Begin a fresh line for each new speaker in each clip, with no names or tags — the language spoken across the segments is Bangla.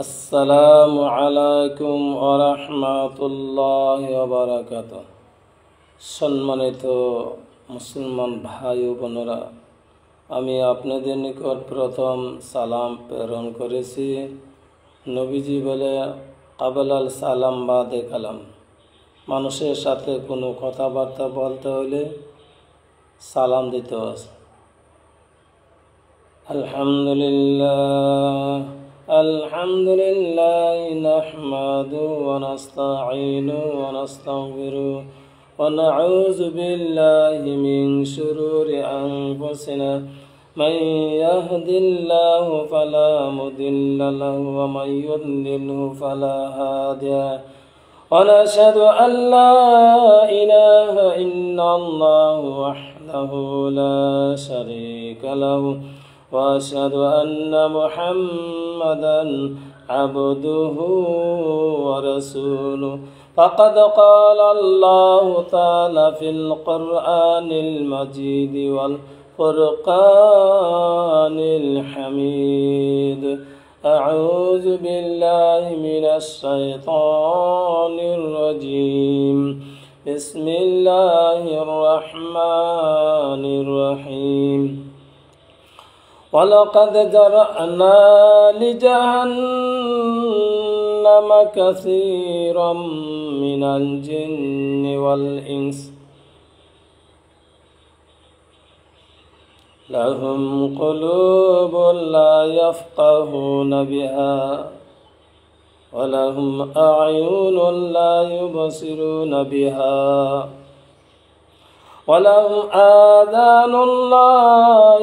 আসসালামু আলাইকুম ওয়া রাহমাতুল্লাহি ওয়া বারাকাতুহু। সম্মানিত মুসলমান ভাই ও বোনেরা, আমি আপনাদের নিকট প্রথম সালাম প্রেরণ করেছি। নবীজি বলে, কাবলাল সালাম বাদে কালাম। মানুষের সাথে কোনো কথাবার্তা বলতে হলে সালাম দিতে হয়। আলহামদুলিল্লাহ নাহমাদুহু ওয়া নাস্তাঈনুহু ওয়া নাস্তাগফিরুহু ওয়া নাউযু বিল্লাহি মিন শুরুরি আনফুসিনা মান ইয়াহদিল্লাহু ফালা মুদিল্লা লাহু ওয়া মান ইউদ্লিলহু ফালা হাদিয়া ওয়া নাশহাদু আন লা ইলাহা ইল্লাল্লাহু ওয়াহদাহু লা শারীকা লাহু وأشهد أن محمدا عبده ورسوله فقد قال الله تعالى في القرآن المجيد والفرقان الحميد أعوذ بالله من الشيطان الرجيم بسم الله الرحمن الرحيم ولقد ذرأنا لجهنم كثيرا من الجن والإنس لهم قلوب لا يفقهون بها ولهم أعين لا يبصرون بها ولهم آذان لا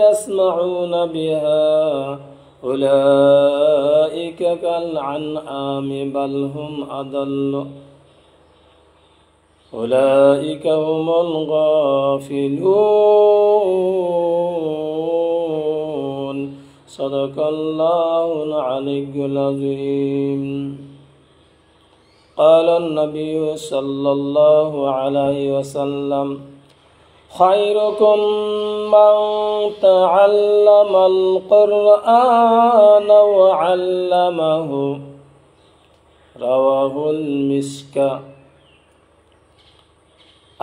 يسمعون بها أولئك كالأنعام بل هم أضل أولئك هم الغافلون صدق الله العلي العظيم. قال النبي صلى الله عليه وسلم خيركم من تعلم القرآن وعلمه رواه المسكى.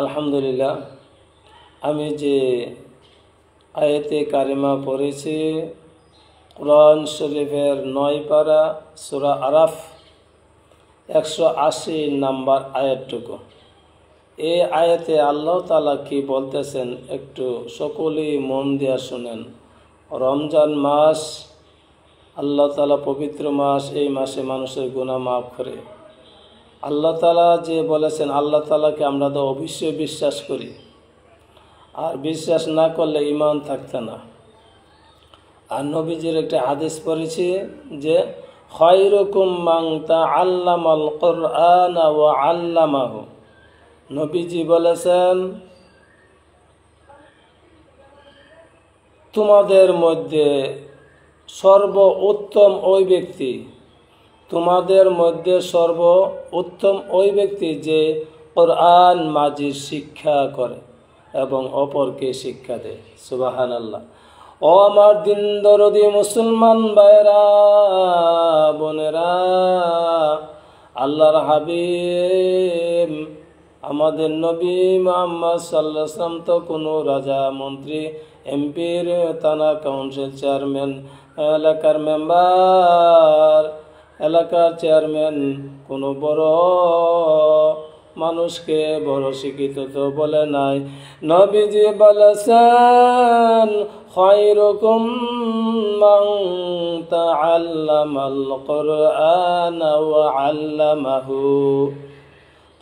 আলহামদুলিল্লাহ, আমি যে আয়াতে কারিমা পড়েছি কোরআন শরীফের 9 পারা সূরা আরাফ 180 নম্বর আয়াতটুকু। এই আয়াতে আল্লাহ তাআলা কি বলতেছেন একটু সকলেই মন দিয়ে শুনেন। রমজান মাস আল্লাহ তাআলা পবিত্র মাস, এই মাসে মানুষের গুনাহ মাফ করে। আল্লাহ তাআলা যে বলেছেন, আল্লাহ তাআলাকে আমরা তো অবশ্যই বিশ্বাস করি, আর বিশ্বাস না করলে ঈমান থাকতে না। আর নবীজির একটা হাদিস পড়েছি যে খায়রুকুম মান তাআল্লামাল কুরআনা ওয়া আল্লামাহু। নবীজি বলেছেন, তোমাদের মধ্যে সর্বোত্তম ওই ব্যক্তি, তোমাদের মধ্যে সর্বোত্তম ওই ব্যক্তি যে কোরআন মাজিদ শিক্ষা করে এবং অপরকে শিক্ষা দেয়। সুবহানাল্লাহ। ও আমার দিন দরদি মুসলমান ভাইরা বোনেরা, আল্লাহর হাবিব আমাদের নবী মুহাম্মদ সাল্লাল্লাহু আলাইহি ওয়াসাল্লাম তো কোনো রাজা, মন্ত্রী, এমপির, থানা কাউন্সিল চেয়ারম্যান, এলাকার মেম্বার, এলাকার চেয়ারম্যান, কোনো বড় মানুষকে বড় শিক্ষিত তো বলে নাই। নবীজি বলেছেন খায়রুকুম মান তাআল্লামাল কুরআনা ওয়া আল্লামাহু।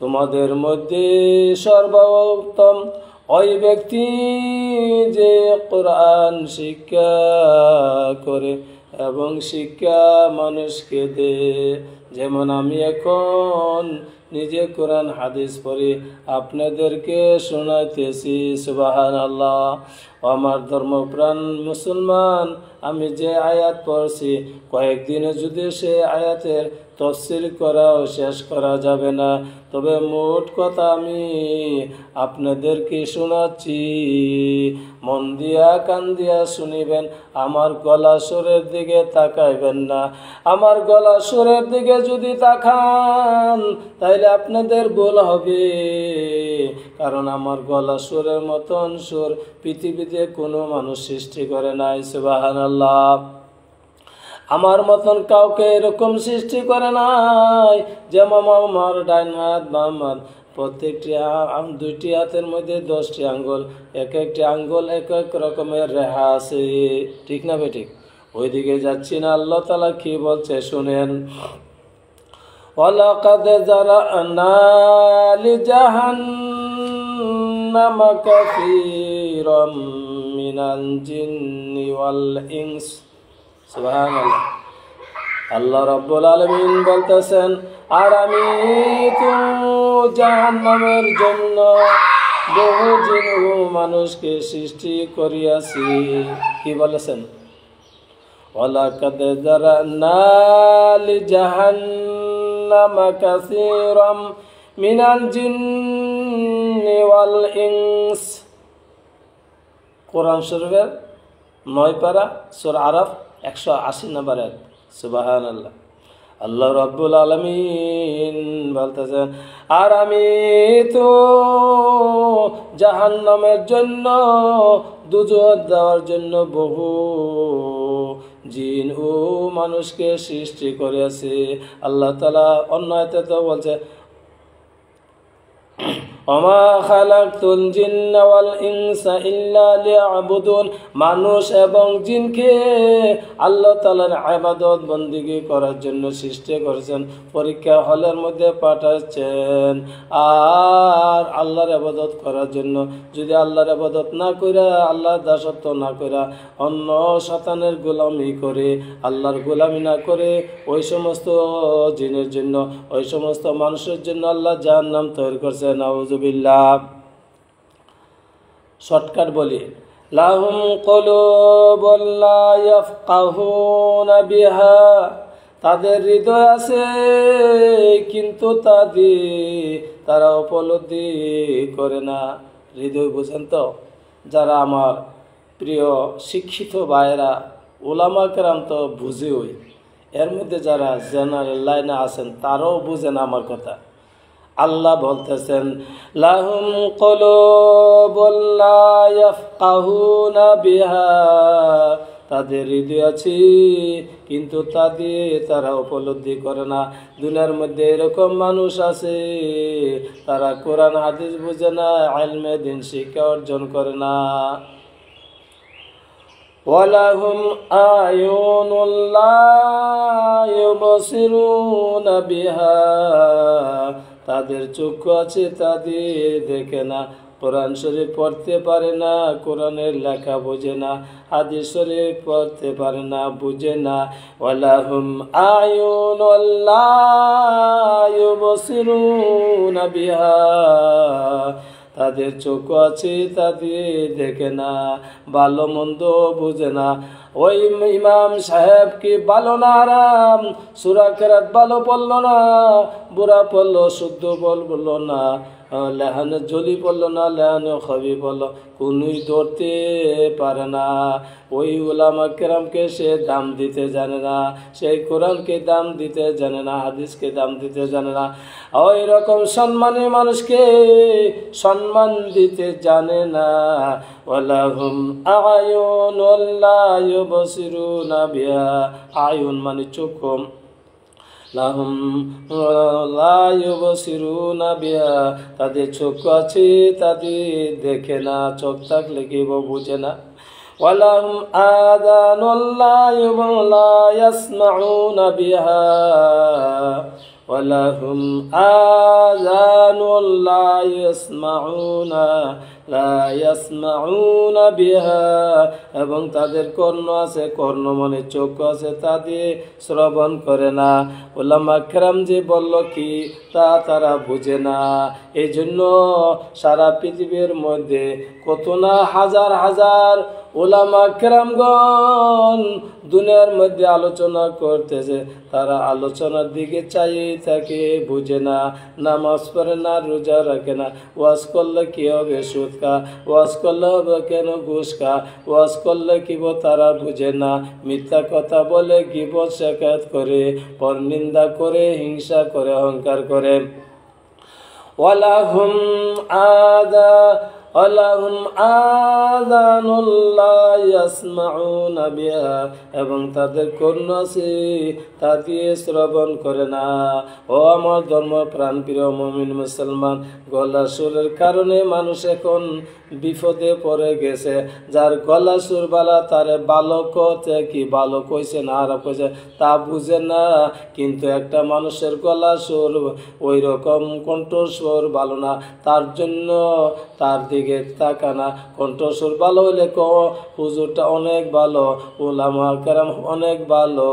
তোমাদের মধ্যে সর্বোত্তম ওই ব্যক্তি যে কোরআন শিক্ষা করে এবং শিক্ষা মানুষকে দেয়। যেমন আমি এখন নিজে কোরআন হাদিস পড়ি, আপনাদেরকে শোনাইতেছি। সুবহানাল্লাহ। আমার ধর্মপ্রাণ মুসলমান, আমি যে আয়াত পড়ছি কয়েকদিনে যদি সে আয়াতের তফসির করা ও শেষ করা যাবে না, তবে মোট কথা আমি আপনাদেরকে শোনাচ্ছি। মন দিয়া কান দিয়া শুনিবেন, আমার গলা সুরের দিকে তাকাইবেন না। আমার গলা সুরের দিকে যদি তাকান তাইলে আপনাদের ভুল হবে, কারণ আমার গলা সুরের মতন সুর পৃথিবীতে কোনো মানুষ সৃষ্টি করে নাই। সুবহানাল্লাহ। আমার মতন কাউকে এরকম সৃষ্টি করে নাই। যেমন আমার ডাইন হাত বাম হাত, প্রত্যেকটি দুইটি হাতের মধ্যে 10টি আঙ্গুল, এক একটি আঙ্গুল এক এক রকমের রেখা আছে। ঠিক না বেঠিক? ওইদিকে যাচ্ছি না। আল্লাহ তাআলা কি বলছে শুনেন। ওয়ালাকাদ যারানা লিজাহান্নামা কাসীরাম মিনাল জিন্নি ওয়াল ইনস। সুবহানাল্লাহ। আল্লাহ রাব্বুল আলামিন বলতেছেন, আর আমি তো জাহান্নামের জন্য বহু জিন ও মানুষকে সৃষ্টি করিয়াছি। কি বলেছেন? ওয়ালাকাদ যারানা লিজাহান্নামা কাসীরাম মিনাল জিন্নি ওয়াল ইনস। কোরআন শরীফের 9 পারা সূরা আরাফ 180 নম্বর আয়াত। সুবহানাল্লাহ। আল্লাহ রাব্বুল আলামিন বলতেছেন, আর আমি তো জাহান্নামের জন্য, দুজক দেওয়ার জন্য বহু জিন ও মানুষকে সৃষ্টি করেছে। আল্লাহ তাআলা অন্য আয়াতে তো বলছে, ওমা খালাকতুল জিন্না ওয়াল ইনসা ইল্লা লিয়াবুদুন। মানুষ এবং জিনকে আল্লাহ তাআলার ইবাদত বন্দেগী করার জন্য সৃষ্টি করেছেন, পরীক্ষা হলের মধ্যে পাঠাচ্ছেন আর আল্লাহর ইবাদত করার জন্য। যদি আল্লাহর ইবাদত না কইরা, আল্লাহর দাসত্ব না কইরা অন্য শয়তানের গোলামি করে, আল্লাহর গোলামি না করে, ওই সমস্ত জিনের জন্য, ওই সমস্ত মানুষের জন্য আল্লাহ জাহান্নাম তৈরি করছে। নাউযুবিল্লাহ। শর্টকাট বলি, লাহুম কুলুবুন লা ইয়াফকাহুনা বিহা। তাদের হৃদয় আছে কিন্তু তারা উপলব্ধি করে না। হৃদয় বুঝেন তো? যারা আমার প্রিয় শিক্ষিত ভাইয়েরা, ওলামা কেরাম তো বুঝেই, এর মধ্যে যারা জেনারেল লাইনে আছেন তারাও বুঝেন আমার কথা। আল্লাহ বলতেছেন, লাহুম কুলুবুন লা ইয়াফকাহুনা বিহা। তাদের হৃদয় আছে কিন্তু তারা উপলব্ধি করে না। দুনিয়ার মধ্যে এরকম মানুষ আছে, তারা কোরআন হাদিস বুঝে না, ইলমে দ্বীন শিক্ষা অর্জন করে না। ওয়ালাহুম আয়ুনুন লা ইউবসিরুনা বিহা। তাদের চক্ষু আছে, তাদের দেখে না, কোরআন শরীফ পড়তে পারে না, কোরআনের লেখা বোঝে না, হাদিস শরীফ পড়তে পারে না, বুঝে না। ওয়ালাহুম আয়ুনুন লা ইউবসিরুনা বিহা। তাদের চক্ষু আছে, তাদের দেখে না, ভালো মন্দ বুঝে না। ওই ইমাম সাহেব কি ভালো না আরাম? সূরা কেরাত ভালো পড়লো না, বুড়া পড়লো, শুদ্ধ বললো না, লেহানে জলি পড়লো না, লেহানে খবি পড়লো, কোনই ধরতে পারে না। ওই উলামা কেরামকে সে দাম দিতে জানে না, সেই কোরআনকে দাম দিতে জানে না, হাদিসকে দাম দিতে জানে না। ওই রকম সম্মানী মানুষকে সম্মান দিতে জানে না। ওয়ালাহুম আয়ুনুন লা ইউবসিরুনা বিহা। আয়ুন মানে চক্ষু, লাহুম লা ইউবসিরুনা বিহা। তাদের চক্ষু আছে, তাদের দেখে না, চোখ থাকলে কি বুঝে না। ওয়ালাহুম আযানুন লা ইয়াসমাউনা বিহা। ওয়ালাহুম আযানুন লা লা ইয়াসমাউনা বিহা, এবং তাদের কর্ণ আছে, কর্ণ মানে চক্ষু আছে, তা দিয়ে শ্রবণ করে না। উলামা কেরাম যে বলল কি তা তারা বুঝে না। এই জন্য সারা পৃথিবীর মধ্যে কত না হাজার হাজার উলামা কেরামগণ দুনিয়ার মধ্যে আলোচনা করতেছে, তারা আলোচনার দিকে চাই থাকে, বুঝে না। নামাজ পড়ে না, রোজা রাখে না, ওয়াজ করলে কি হবে সুদ খা, ওয়াজ করলে হবে কেন ঘুষ খা, ওয়াজ করলে কি তারা বুঝে না। মিথ্যা কথা বলে, গীবত শেখায়ত করে, পরনিন্দা করে, হিংসা করে, অহংকার করে। ওয়ালাহুম আযানুল্লাহ ইয়াসমাউনা বিহা, এবং তাদের কর্ণ আছে, তা দিয়ে শ্রবণ করে না। ও আমার ধর্ম প্রাণ প্রিয় মুমিন মুসলমান, গলা সুরের কারণে মানুষ এখন বিপদে পড়ে গেছে। যার গলা সুর বালা তারে বালক কি বালক কইছে না আরব কইছে তা বুঝে না, কিন্তু একটা মানুষের গলা সুর ওই রকম কণ্ঠস্বর ভালো না, তার জন্য তার দিকে তাকানা। কণ্ঠস্বর ভালো হইলে হুজুরটা অনেক ভালো, উলামা কেরাম অনেক ভালো।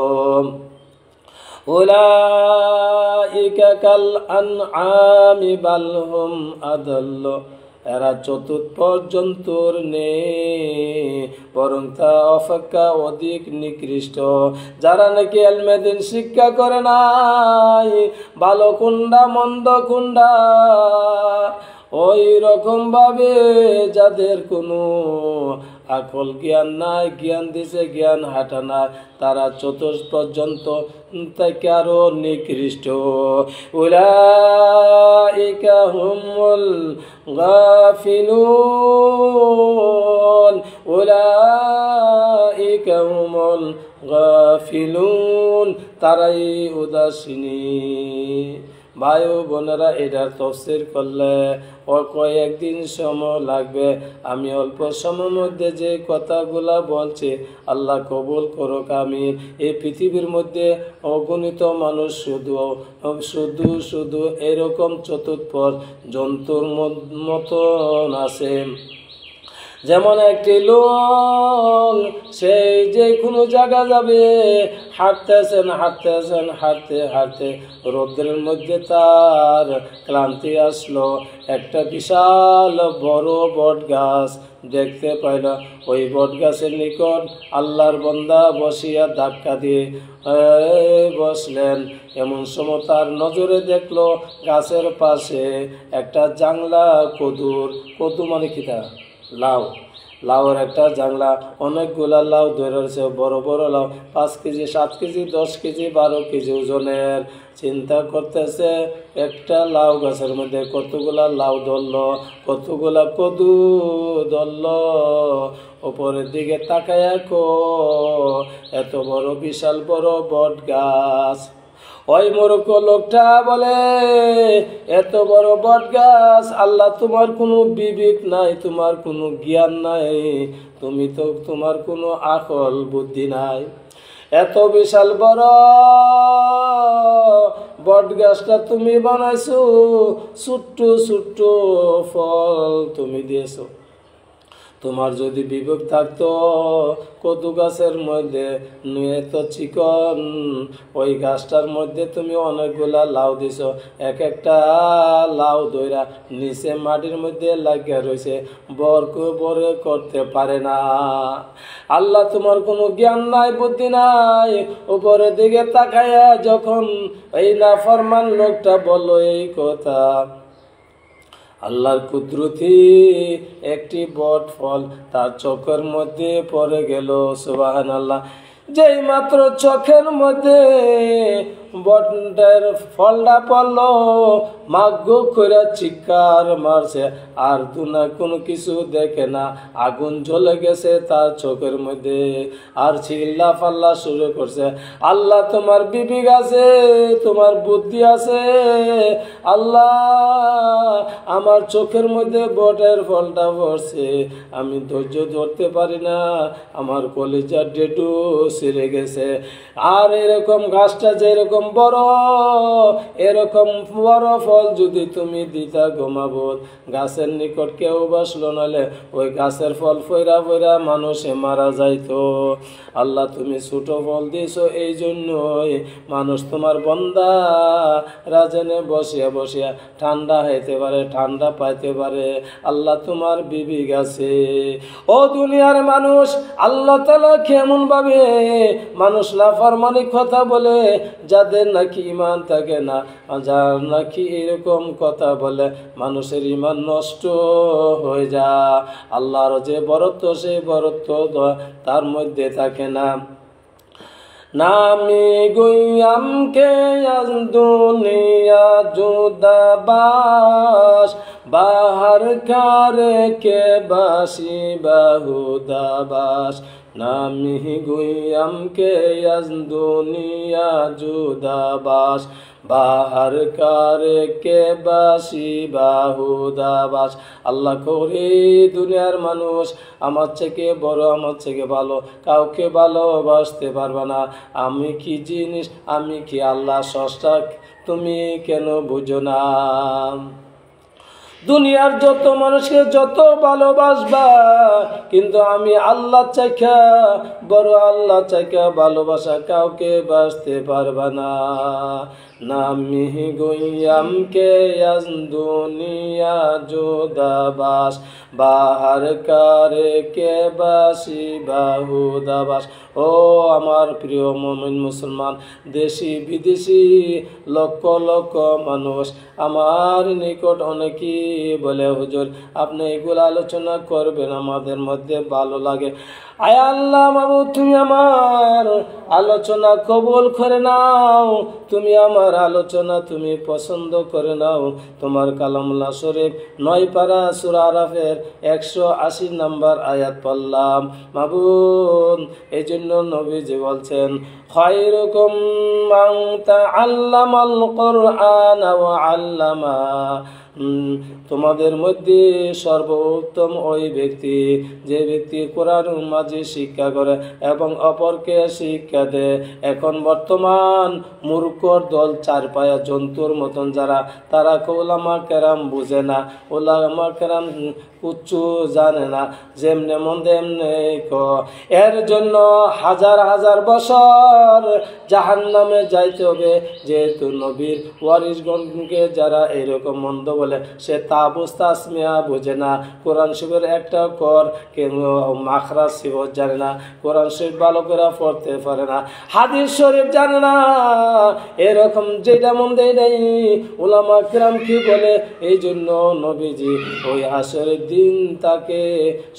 উলাইকা কাল আনআমি বাল হুম আদাল্ল, এরা চতুর্থ জন্তুর নেই, বরং তা অপেক্ষা অধিক নিকৃষ্ট। যারা নাকি এলমেদিন শিক্ষা করে নাই, ভালো কোনটা মন্দ কোনটা ওই রকম ভাবে যাদের কোনো আকল জ্ঞান নাই, জ্ঞান দিছে জ্ঞান হাঁটা নাই, তারা চতুর্থ পর্যন্ত থেকে আরো নিকৃষ্ট। উলাইকা হুমুল গাফিলুন, উলাইকা হুমুল গাফিলুন, তারাই উদাসীনী। ভাই ও বোনেরা, এটার তফসির করলে কয়েকদিন সময় লাগবে। আমি অল্প সময়ের মধ্যে যে কথাগুলা বলছি আল্লাহ কবুল করুক আমিন। এই পৃথিবীর মধ্যে অগণিত মানুষ শুধু এরকম চতুর্থ জন্তুর মতন আছে। যেমন একটি লোক সেই যে কোনো জায়গা যাবে, হাঁটতে রোদ্রের মধ্যে তার ক্লান্তি আসলো, একটা বিশাল বড় বট গাছ দেখতে পাইল। ওই বট গাছের নিকট আল্লাহর বান্দা বসিয়া ধাক্কা দিয়ে বসলেন। এমন সময় তার নজরে দেখলো গাছের পাশে একটা জাংলা কদু মানে কিতা লাউ, লাউয়ের একটা জাংলা, অনেকগুলা লাউ ধরে রয়েছে, বড় বড় লাউ, 5 কেজি 7 কেজি 10 কেজি 12 কেজি ওজনের। চিন্তা করতেছে একটা লাউ গাছের মধ্যে কতগুলা লাউ ধরলো, কতগুলা কদু ধরলো। উপরের দিকে তাকায়া এত বড় বিশাল বড় বট গাছ। ওই মূর্খ লোকটা বলে, এত বড় বট গাছ, আল্লাহ তোমার কোনো বিবেক নাই, তোমার কোনো জ্ঞান নাই, তোমার কোনো আকল বুদ্ধি নাই। এত বিশাল বড় বট গাছটা তুমি বানাইছো, ছোট্ট ফল তুমি দিয়েছো। তোমার যদি বিবেক থাকতো, কদু গাছের মধ্যে এত চিকন ওই গাছটার মধ্যে তুমি অনেকগুলা লাউ দিছ, এক একটা লাউ ধইরা নিচে মাটির মধ্যে লাগিয়ে রয়েছে, বড় করতে পারে না। আল্লাহ তোমার কোনো জ্ঞান নাই, বুদ্ধি নাই। উপরের দিকে তাকাইয়া যখন এই নাফরমান লোকটা বলল এই কথা, আল্লাহর কুদরতি একটি বট ফল তার চোখের মধ্যে পড়ে গেল। সুবহানাল্লাহ। যেই মাত্র চোখের মধ্যে বটের ফলটা পড়লো, মাগ্য করে চিৎকার মারছে, আর দুনা কোনো কিছু দেখে না, আগুন জ্বলে গেছে তার চোখের মধ্যে, আর চিল্লা ফাল্লা শুরু করছে, আল্লাহ তোমার বিবেক আছে, তোমার বুদ্ধি আছে, আল্লাহ আমার চোখের মধ্যে বটের ফলটা পড়ছে, আমি ধৈর্য ধরতে পারি না, আমার কলিজার ডেডু ছিঁড়ে গেছে। আর এরকম গাছটা যেরকম এরকম বড় ফল যদি তুমি দিতা গোমাবুদ, গাছের নিকট কেউ বসলো, নালে ওই গাছের ফল ফইরা ফইরা মানুষে মারা যাইতো। আল্লাহ তুমি ছোট ফল দিয়েছো, এই জন্যই মানুষ তোমার বন্দা রাজনে বসিয়া বসিয়া ঠান্ডা হইতে পারে, ঠান্ডা পাইতে পারে। আল্লাহ তোমার বিবি গাছে। ও দুনিয়ার মানুষ, আল্লাহ তাআলা কেমন ভাবে মানুষ নাফরমানি কথা বলে, যাদের নাকি ঈমান থাকে না, যার নাকি এরকম কথা বলে মানুষের ঈমান নষ্ট হয়ে যায়। আল্লাহর যে বরত্ব, সেই বরত্ব তার মধ্যে থাকে না। নামি গুইয়াম কে আজ দুনিয়া জুদাবাস, বাহার কারে কে বাসি বাহুদাবাস। নামি গুইয়াম কে আজ দুনিয়া জুদাবাস, বাহার কারে কে বাসি বাহুদাবাস। আল্লাহ করে দুনিয়ার মানুষ আমার থেকে বড়, আমার থেকে ভালো কাউকে ভালোবাসতে পারবে না। আমি কি জিনিস, আমি কি আল্লাহ স্রষ্টা, তুমি কেন বুঝো না? দুনিয়ার যত মানুষকে যত ভালোবাসবা, কিন্তু আমি আল্লাহ চাইকা বড়, আল্লাহ চাইকা ভালোবাসা কাউকে বাসতে পারবা না। নামি গুইয়াম কে আজ দুনিয়া জুদাবাস, বাহার কারে কে বাসি বাহুদাবাস। ও আমার প্রিয় মুমিন মুসলমান, দেশি বিদেশি লক্ষ লক্ষ মানুষ আমার নিকট অনেকেই বলে, হুজুর আপনি এগুলো আলোচনা করবেন, আমাদের মধ্যে ভালো লাগে। আয় আল্লাহ মাবুদ, তুমি আমার আলোচনা কবুল করে নাও, তুমি আমার আলোচনা তুমি পছন্দ করে নাও। তোমার কালামুল্লাহ শরীফ 9 পারা সূরা আরাফের 180 নম্বর আয়াত পড়লাম মাবুদ। এই জন্য নবীজি বলছেন, খায়রুকুম মান তাআল্লামাল কুরআন ওয়া আল্লামা, তোমাদের মধ্যে সর্বোত্তম ওই ব্যক্তি যে ব্যক্তি কোরআন মাঝে শিক্ষা করে এবং অপরকে শিক্ষা দেয়। এখন বর্তমান মূর্খর দল, চার পায়া জন্তুর মতন যারা, তারা ওলামা কেরাম বুঝে না, ওলামা কেরাম কুচ্ছু জানে না, যেমনে মন তেমনে এর জন্য হাজার হাজার বছর জাহান্নামে যাইতে হবে। যেহেতু নবীর ওয়ারিসগণকে যারা এরকম মন্দ বলে, সে তাবুস তাসমিয়া বোঝে না, কোরআন শরীফের একটা কর মাখরাজ সিফত জানে না, কোরআন শরীফ ভালো করে পড়তে পারে না, হাদিস শরীফ জানে না, এরকম যেটা মন দেয় নেই উলামা কিরাম কি বলে। এই জন্য নবীজি ওই হাসরের দিন তাকে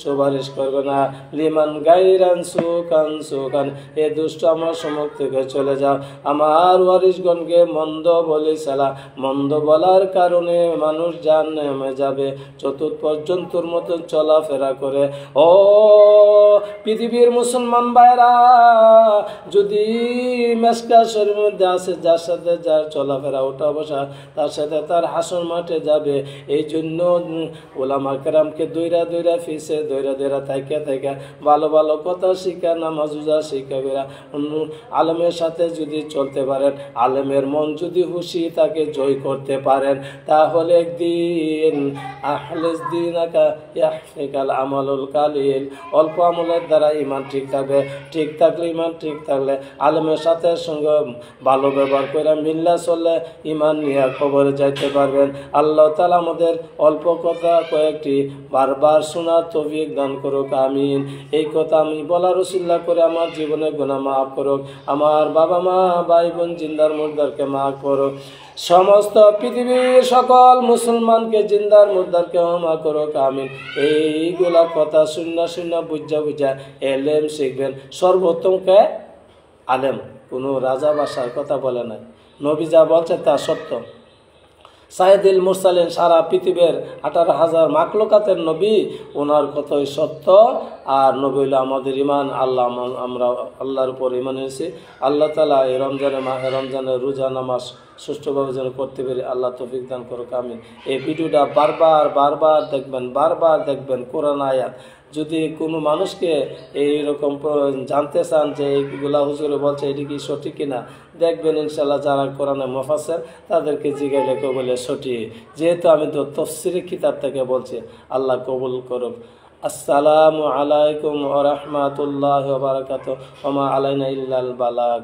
সুপারিশ করবে না। লিমান গাইরান সুকান সুকান, এ দুষ্ট আমার সম্মুখ থেকে চলে যাও। আমার ওয়ারিসগণকে মন্দ বলে সালা, মন্দ বলার কারণে মানুষ জাহান্নামে যাবে, চতুর্থ পর্যন্তর মতো চলাফেরা করে। ও পৃথিবীর মুসলমান ভাইরা, যদি মেসকা শরীরের মধ্যে আছে, যার সাথে যার চলাফেরা ওঠা বসা, তার সাথে তার হাসর মাঠে যাবে। এই জন্য ওলামা কেরামকে দৈরা দৈরা ফিসে দৈরা দৈরা থাইকা থাইকা ভালো ভালো কথা শিক্ষা, নামাজ রোজা শিক্ষা বেরা, আলেমের সাথে যদি চলতে পারেন, আলেমের মন যদি খুশি তাকে জয় করতে পারেন, তাহলে একদিন আহলেস দিন আকা ইয়াহফিকাল আমালুল কালিল, অল্প আমলের দ্বারা ইমান ঠিক থাকবে। ঠিক থাকলে, ইমান ঠিক থাকলে, আলেমের সাথে সঙ্গে ভালো ব্যবহার করে মিল্লা চললে ইমান নিয়ে খবরে যাইতে পারবেন। আল্লাহ তাআলা আমাদের অল্প কথা কয়েকটি বারবার শোনার তৌফিক দান করুক, আমিন। এই কথা আমি বলার উসিলা করে আমার জীবনের গুনাহ মাফ করুক, আমার বাবা মা ভাই বোন জিন্দার মুর্দারকে মাফ করুক, সমস্ত পৃথিবীর সকল মুসলমানকে জিন্দার মুর্দারকে ক্ষমা করুক, আমিন। এইগুলা কথা শূন্য শূন্য বুঝা বুঝা এলেম শিখবেন। সর্বোত্তমকে আলেম, কোনো রাজা বাসার কথা বলে নাই, নবী যা বলছে তা সত্য। সাইদুল মুরসালিন, সারা পৃথিবীর 18,000 মাখলুকাতের নবী, ওনার কথাই সত্য। আর নবী হইল আমাদের ইমান। আল্লাহ, আমরা আল্লাহর উপর ইমান এনেছি। আল্লাহ তাআলা এই মাহে রমজানের রোজা নামাজ সুষ্ঠুভাবে যেন করতে পারি, আল্লাহ তৌফিক দান করুক, আমিন। এই ভিডিওটা বারবার বারবার দেখবেন, বারবার দেখবেন। কোরআন আয়াত যদি কোনো মানুষকে এইরকম জানতে চান যে এইগুলা হুজুরে বলছে এটি কি সঠিক কিনা, দেখবেন ইনশাল্লাহ যারা কোরআনে মুফাসসির তাদেরকে জিজ্ঞাসা বলে সঠিক, যেহেতু আমি তো তাফসীরের কিতাব থেকে বলছি। আল্লাহ কবুল করুক। আসসালামু আলাইকুম ওয়া রাহমাতুল্লাহি ওয়া বারাকাতুহু। ওয়া মা আলাইনা ইল্লাল বালাগ।